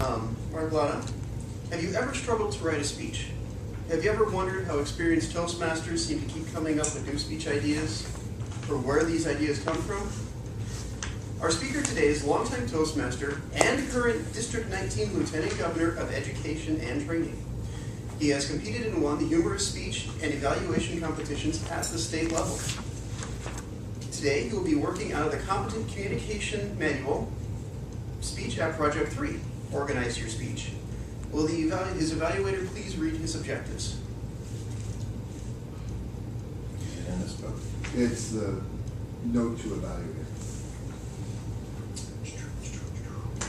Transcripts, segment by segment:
MarkLatta, have you ever struggled to write a speech? Have you ever wondered how experienced Toastmasters seem to keep coming up with new speech ideas, or where these ideas come from? Our speaker today is longtime Toastmaster and current District 19 Lieutenant Governor of Education and Training. He has competed and won the humorous speech and evaluation competitions at the state level. Today, he will be working out of the Competent Communication Manual, Speech at Project 3, Organize Your Speech. Will his evaluator please read his objectives? In this book. It's the note to evaluate.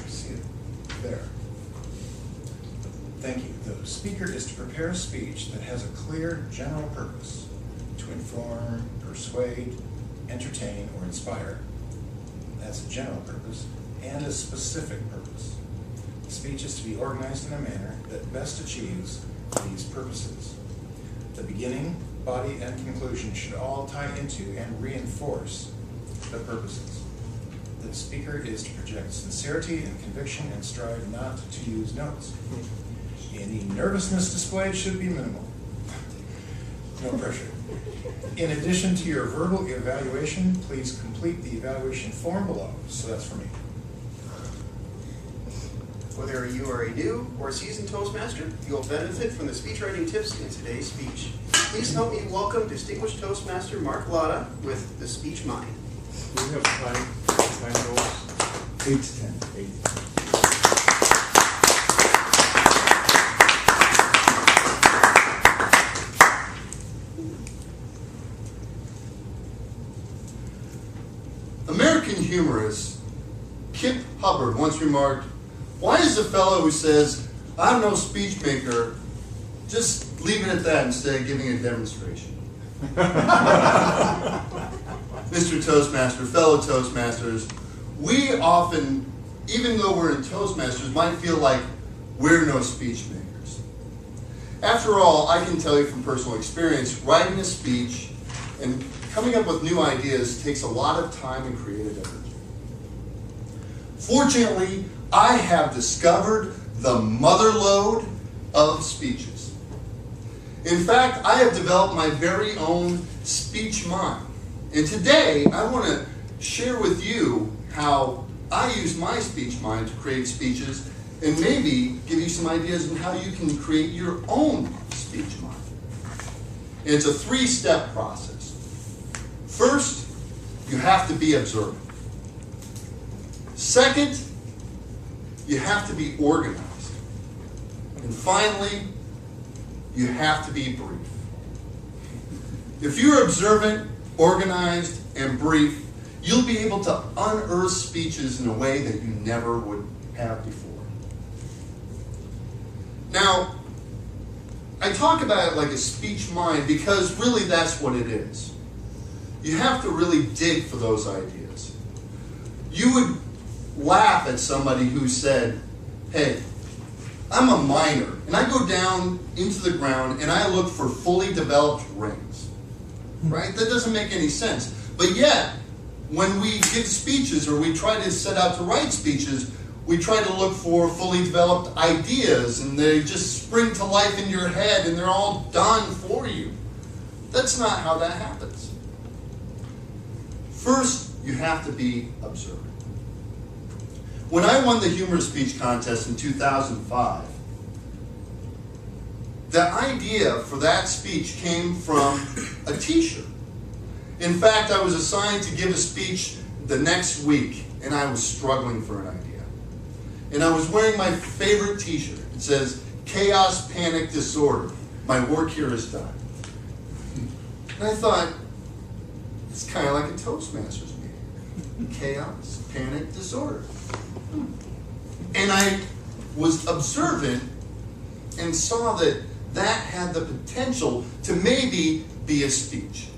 See it there. Thank you. The speaker is to prepare a speech that has a clear general purpose: to inform, persuade, entertain, or inspire. That's a general purpose, and a specific purpose. The speech is to be organized in a manner that best achieves these purposes. The beginning, body, and conclusion should all tie into and reinforce the purposes. The speaker is to project sincerity and conviction and strive not to use notes. Any nervousness displayed should be minimal. No pressure. In addition to your verbal evaluation, please complete the evaluation form below. So that's for me. Whether you are a new or seasoned Toastmaster, you will benefit from the speech writing tips in today's speech. Please help me welcome distinguished Toastmaster MarkLatta with the SpeechMine. Do we have time goals? 8 to 10. 8. American humorist Kip Hubbard once remarked, "Why is a fellow who says, 'I'm no speech maker,' just leave it at that instead of giving a demonstration?" Mr. Toastmaster, fellow Toastmasters, we often, even though we're in Toastmasters, might feel like we're no speech makers. After all, I can tell you from personal experience, writing a speech and coming up with new ideas takes a lot of time and creative energy. Fortunately, I have discovered the motherlode of speeches. In fact, I have developed my very own SpeechMine. And today, I want to share with you how I use my SpeechMine to create speeches and maybe give you some ideas on how you can create your own SpeechMine. It's a 3-step process. First, you have to be observant. Second, you have to be organized. And finally, you have to be brief. If you're observant, organized, and brief, you'll be able to unearth speeches in a way that you never would have before. Now, I talk about it like a SpeechMine because really that's what it is. You have to really dig for those ideas. You would laugh at somebody who said, "Hey, I'm a miner, and I go down into the ground and I look for fully developed rings." Right? That doesn't make any sense. But yet, when we give speeches or we try to set out to write speeches, we try to look for fully developed ideas and they just spring to life in your head and they're all done for you. That's not how that happens. First, you have to be observant. When I won the humor speech contest in 2005, the idea for that speech came from a t-shirt. In fact, I was assigned to give a speech the next week, and I was struggling for an idea. And I was wearing my favorite t-shirt. It says, "Chaos, Panic, Disorder. My work here is done." And I thought, it's kind of like a Toastmasters meeting. Chaos, panic, disorder. And I was observant and saw that that had the potential to maybe be a speech.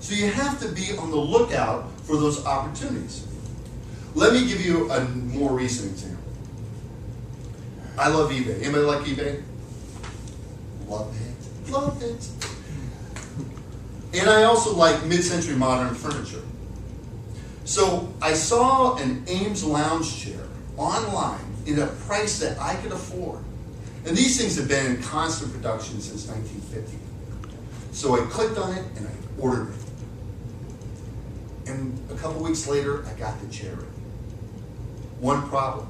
So you have to be on the lookout for those opportunities. Let me give you a more recent example. I love eBay. Anybody like eBay? Love it. Love it. And I also like mid-century modern furniture. So I saw an Ames lounge chair online in a price that I could afford. And these things have been in constant production since 1950. So I clicked on it and I ordered it. And a couple weeks later, I got the chair in. One problem: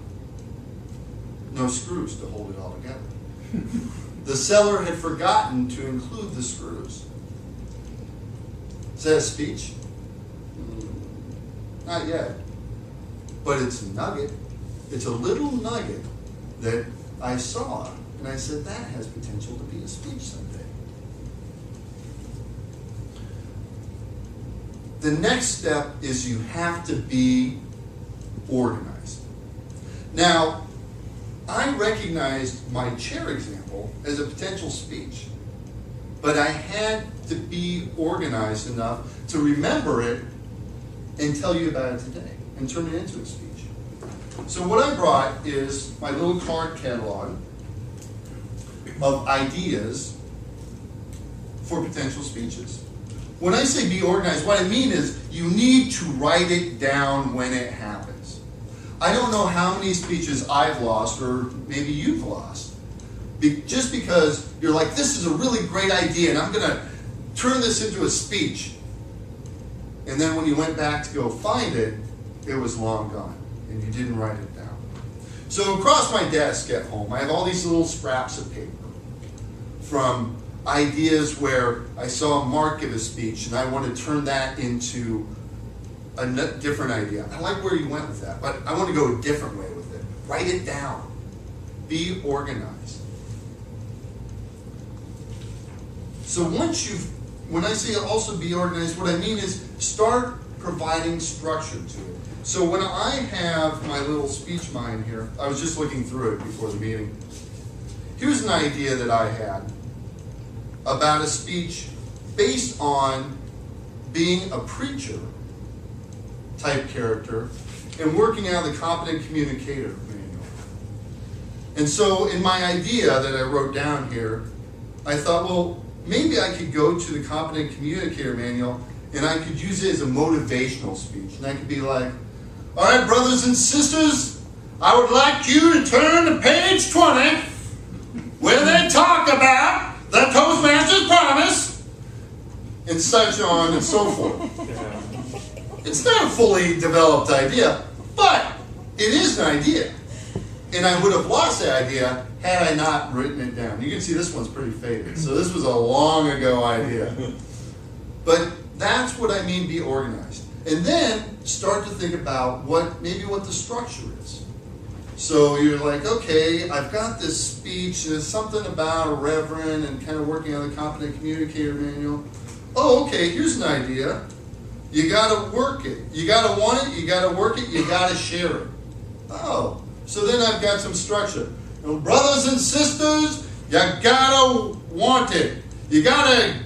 no screws to hold it all together. The seller had forgotten to include the screws. Is that a speech? Not yet. But it's a nugget. It's a little nugget that I saw, and I said, that has potential to be a speech someday. The next step is you have to be organized. Now, I recognized my chair example as a potential speech, but I had to be organized enough to remember it and tell you about it today and turn it into a speech. So what I brought is my little card catalog of ideas for potential speeches. When I say be organized, what I mean is you need to write it down when it happens. I don't know how many speeches I've lost, or maybe you've lost, just because you're like, this is a really great idea and I'm going to turn this into a speech. And then when you went back to go find it, it was long gone and you didn't write it down. So across my desk at home, I have all these little scraps of paper from ideas where I saw Mark give a speech and I want to turn that into a different idea. I like where you went with that, but I want to go a different way with it. Write it down. Be organized. So when I say also be organized, what I mean is start providing structure to it. So when I have my little SpeechMine here, I was just looking through it before the meeting. Here's an idea that I had about a speech based on being a preacher type character and working out the competent communicator manual. And so in my idea that I wrote down here, I thought, well, maybe I could go to the competent communicator manual and I could use it as a motivational speech. And I could be like, all right, brothers and sisters, I would like you to turn to page 20 where they talk about the Toastmasters promise, and such on and so forth. It's not a fully developed idea, but it is an idea. And I would have lost that idea had I not written it down. You can see this one's pretty faded. So this was a long ago idea. But that's what I mean, be organized. And then start to think about maybe what the structure is. So you're like, okay, I've got this speech, and it's something about a reverend and kind of working on the competent communicator manual. Oh, okay, here's an idea. You got to work it. You got to want it, you got to work it, you got to share it. Oh, so then I've got some structure. Now, brothers and sisters, you got to want it. You got to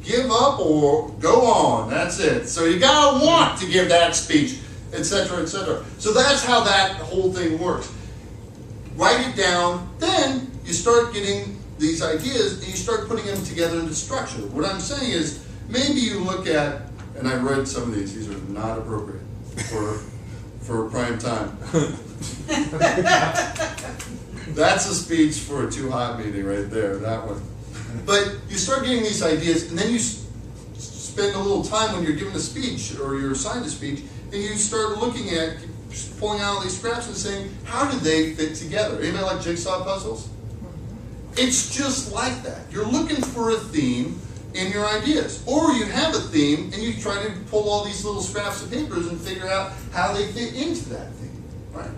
give up or go on. That's it. So you got to want to give that speech, etc., etc. So that's how that whole thing works. Write it down, then you start getting these ideas and you start putting them together into structure. What I'm saying is, maybe you look at, and I read some of these are not appropriate for prime time. That's a speech for a too hot meeting right there, that one. But you start getting these ideas, and then you spend a little time when you're giving a speech or you're assigned a speech, and you start looking at, pulling out all these scraps and saying, how do they fit together? Anybody like jigsaw puzzles? It's just like that. You're looking for a theme in your ideas. Or you have a theme and you try to pull all these little scraps of papers and figure out how they fit into that theme, right?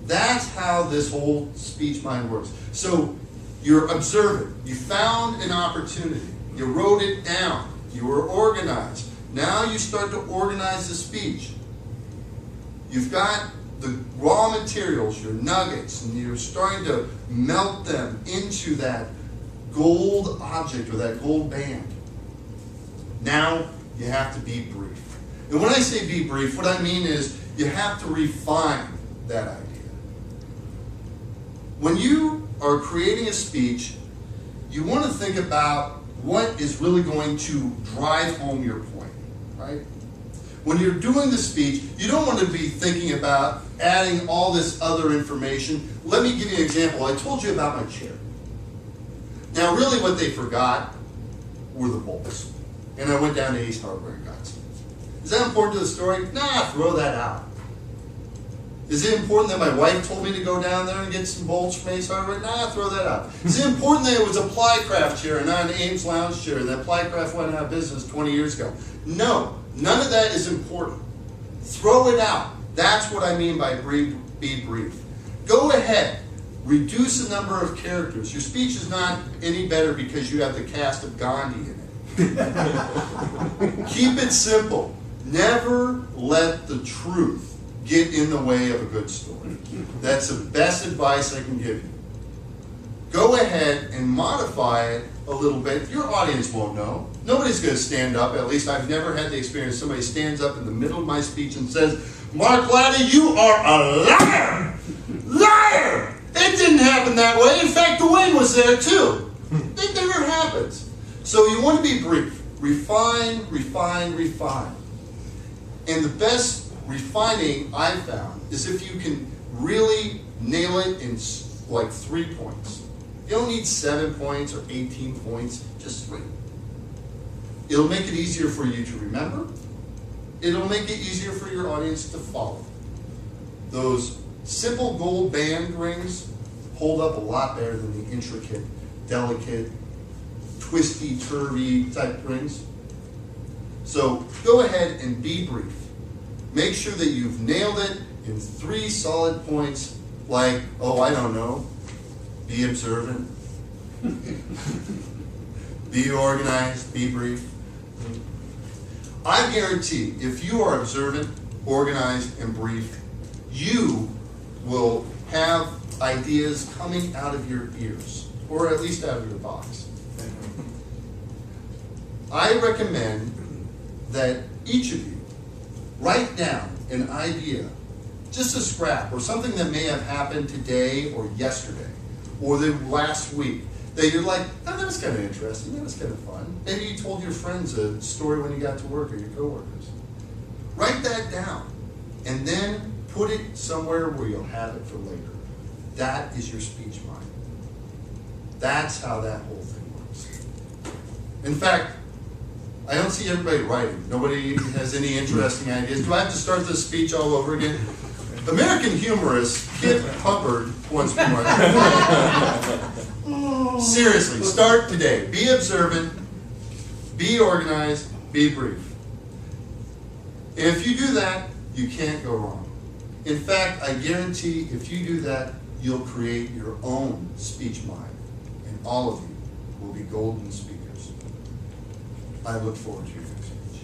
That's how this whole SpeechMine works. So you're observant. You found an opportunity. You wrote it down. You were organized. Now you start to organize the speech. You've got the raw materials, your nuggets, and you're starting to melt them into that gold object or that gold band. Now you have to be brief. And when I say be brief, what I mean is you have to refine that idea. When you are creating a speech, you want to think about what is really going to drive home your point, right? When you're doing the speech, you don't want to be thinking about adding all this other information. Let me give you an example. I told you about my chair. Now, really what they forgot were the bolts. And I went down to Ace Hardware and got some. Is that important to the story? Nah, throw that out. Is it important that my wife told me to go down there and get some bolts from Ace Hardware? Nah, throw that out. Is it important that it was a Plycraft chair and not an Ames lounge chair, and that Plycraft went out of business 20 years ago? No, none of that is important. Throw it out. That's what I mean by be brief. Go ahead. Reduce the number of characters. Your speech is not any better because you have the cast of Gandhi in it. Keep it simple. Never let the truth get in the way of a good story. That's the best advice I can give you. Go ahead and modify it a little bit. Your audience won't know. Nobody's going to stand up. At least I've never had the experience somebody stands up in the middle of my speech and says, "MarkLatta, you are a liar! Liar! It didn't happen that way. In fact, the wind was there too." It never happens. So you want to be brief. Refine, refine, refine. And the best refining I've found is if you can really nail it in like 3 points. You don't need 7 points or 18 points, just 3. It'll make it easier for you to remember. It'll make it easier for your audience to follow. Those simple gold band rings hold up a lot better than the intricate, delicate, twisty, turvy type rings. So go ahead and be brief. Make sure that you've nailed it in 3 solid points, like, oh, I don't know, be observant, be organized, be brief. I guarantee if you are observant, organized, and brief, you will have ideas coming out of your ears, or at least out of your box. I recommend that each of you write down an idea, just a scrap, or something that may have happened today or yesterday, or the last week, that you're like, oh, that was kind of interesting, that was kind of fun. Maybe you told your friends a story when you got to work, or your coworkers. Write that down, and then put it somewhere where you'll have it for later. That is your speech mind. That's how that whole thing works. In fact, I don't see everybody writing. Nobody has any interesting ideas. Do I have to start this speech all over again? American humorist Kip Hubbard once more. Seriously, start today. Be observant, be organized, be brief. And if you do that, you can't go wrong. In fact, I guarantee if you do that, you'll create your own speech mind. And all of you will be golden speakers. I look forward to your next speech.